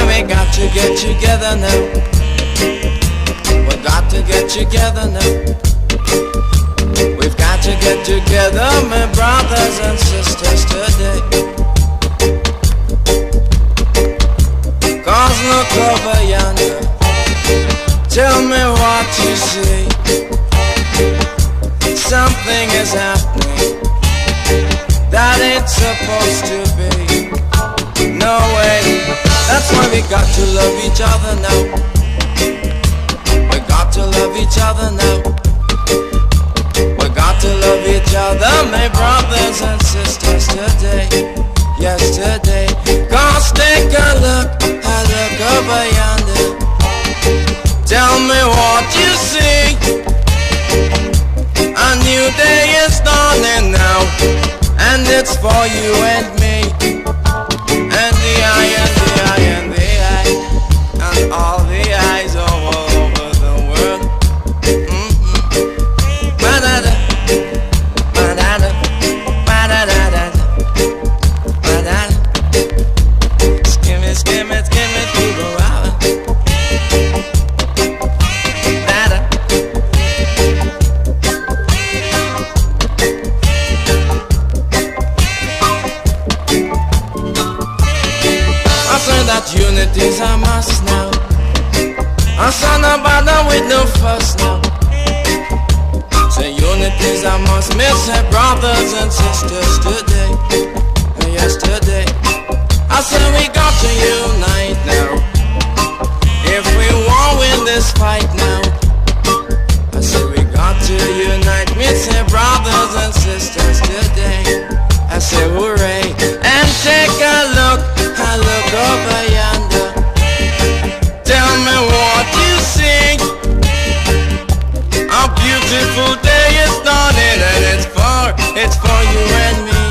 We got to get together now. We got to get together now. We've got to get together, my brothers and sisters today. Cause look over yonder, tell me what you see. Something is happening that ain't supposed to be. No way. That's why we got to love each other now. We got to love each other now. We got to love each other, my brothers and sisters today. Yesterday. Cause take a look over yonder. Tell me what you see. A new day is dawning now, and it's for you and me. And the eye, and the eye, and the eye, and all the eyes all over the world. Ba-da-da, ba-da-da, ba-da-da-da, ba-da-da. Skim it, skim it, skim it through the water. Da-da. I say that unity's a must now. I say no bother with no fuss now. Say unity's a must, me say brothers and sisters today. Yesterday, I say we got to unite now. If we won't win this fight now, I say we got to unite. Me say brothers and sisters today. I say hooray, and take a look over yonder. Tell me what you see. A beautiful day is dawning, and it's for you and me.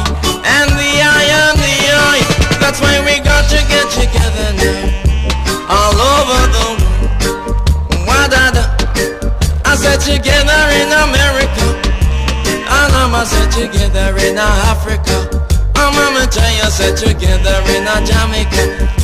And the eye, that's why we got to get together now. All over the world. Wa-da-da. I said together in America, and I said together in Africa. Mama tell you said together in Jamaica.